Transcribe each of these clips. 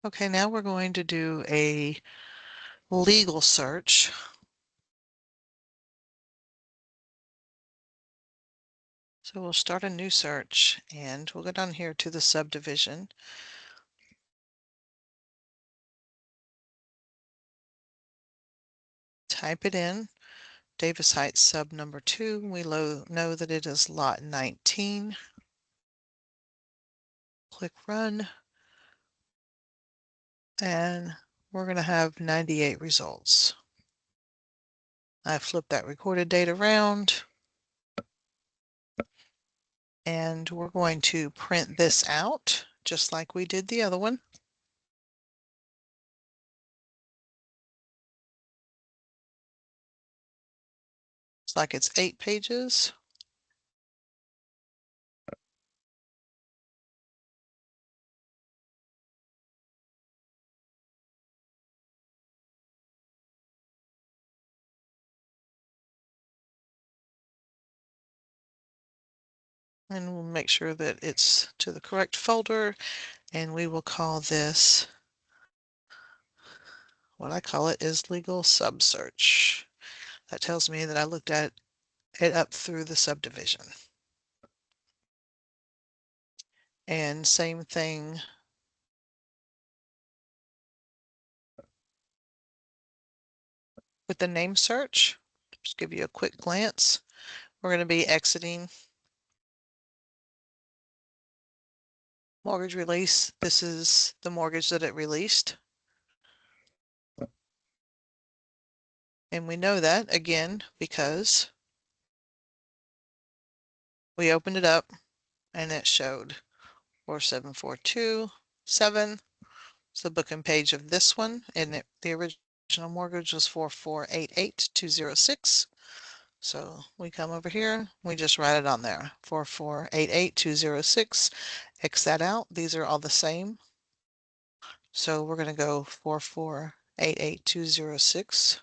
Okay, now we're going to do a legal search. So we'll start a new search and we'll go down here to the subdivision. Type it in, Davis Heights sub number 2. We know that it is lot 19. Click run. And we're going to have 98 results. I flipped that recorded date around. And we're going to print this out just like we did the other one. It's like it's 8 pages. And we'll make sure that it's to the correct folder, and we will call this, what I call it is legal sub search. That tells me that I looked at it up through the subdivision. And same thing with the name search. Just give you a quick glance. We're going to be exiting mortgage release. This is the mortgage that it released. And we know that again because we opened it up and it showed 47427. It's the book and page of this one, and the original mortgage was 4488206. So we come over here, we just write it on there, 4488206. X that out. These are all the same. So we're going to go 4488206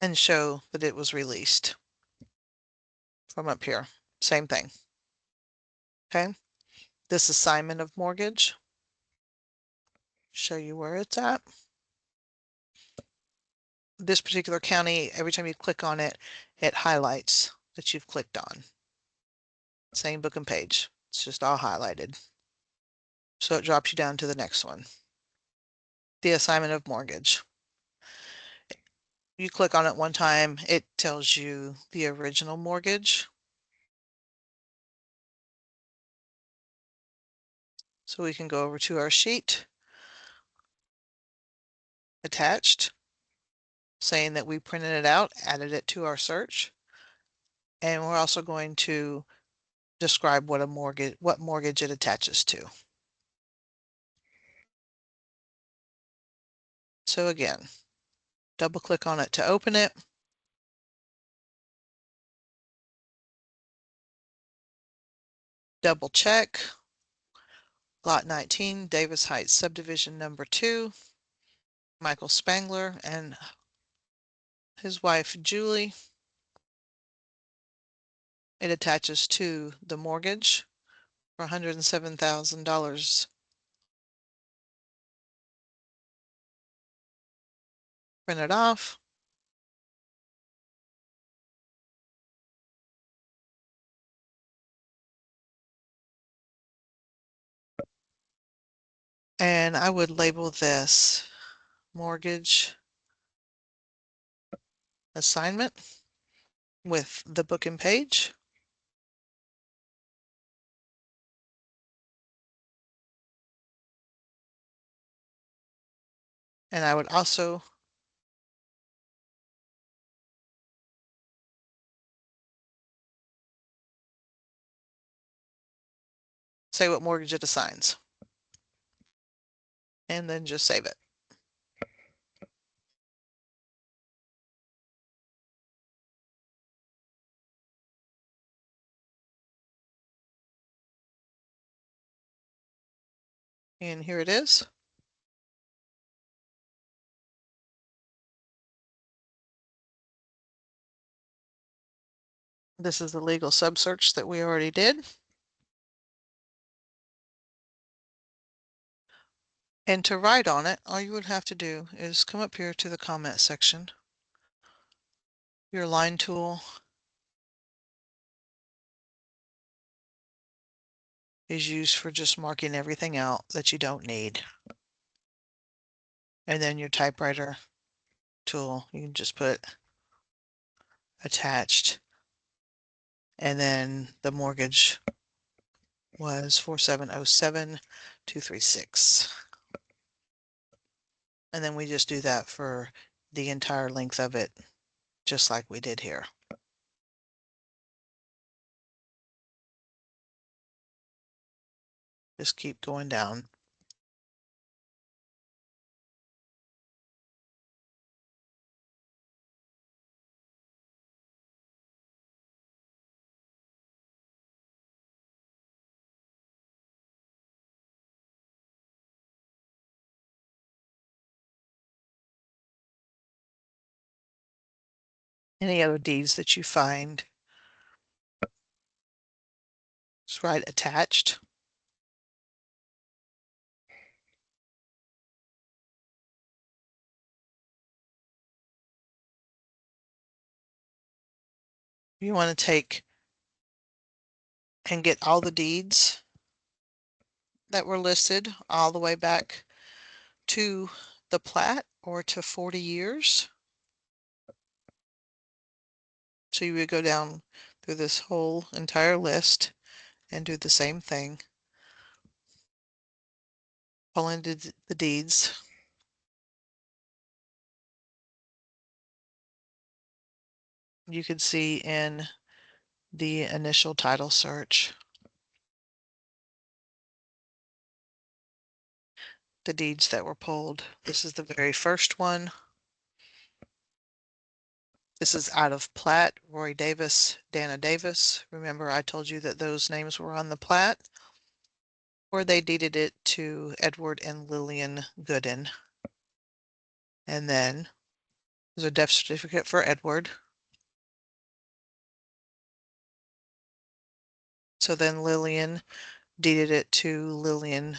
and show that it was released from up here. Same thing. Okay. This assignment of mortgage. Show you where it's at. This particular county, every time you click on it, it highlights that you've clicked on. Same book and page. It's just all highlighted. So it drops you down to the next one. The assignment of mortgage. You click on it one time, it tells you the original mortgage. So we can go over to our sheet, attached, saying that we printed it out, added it to our search. And we're also going to describe what mortgage it attaches to. So again, double click on it to open it. Double check. Lot 19, Davis Heights subdivision number 2. Michael Spangler and his wife Julie. It attaches to the mortgage for $107,000. Print it off. And I would label this mortgage assignment with the book and page. And I would also say what mortgage it assigns. And then just save it. And here it is. This is the legal sub search that we already did. And to write on it, all you would have to do is come up here to the comment section. Your line tool is used for just marking everything out that you don't need. And then your typewriter tool, you can just put attached. And then the mortgage was 4707-236. And then we just do that for the entire length of it, just like we did here. Just keep going down. Any other deeds that you find, just write attached. You want to take and get all the deeds that were listed all the way back to the plat or to 40 years. So you would go down through this whole entire list and do the same thing. Pull into the deeds. You can see in the initial title search the deeds that were pulled. This is the very first one. This is out of plat, Roy Davis, Dana Davis. Remember, I told you that those names were on the plat, or they deeded it to Edward and Lillian Gooden. And then there's a death certificate for Edward. So then Lillian deeded it to Lillian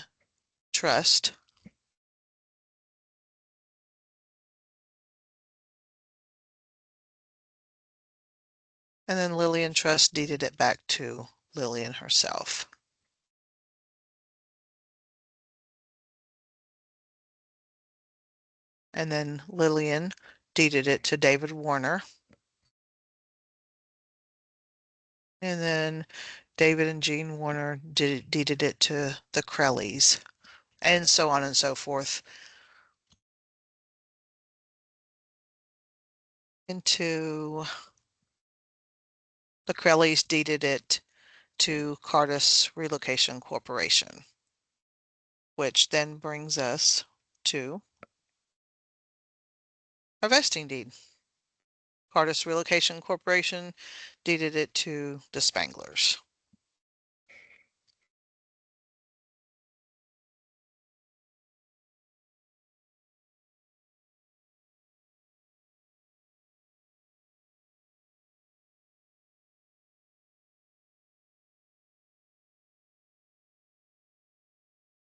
Trust. And then Lillian Trust deeded it back to Lillian herself. And then Lillian deeded it to David Warner. And then David and Jean Warner deeded it to the Crelleys, and so on and so forth. Into the Crelleys deeded it to Cardis Relocation Corporation, which then brings us to our vesting deed. Cardis Relocation Corporation deeded it to the Spanglers.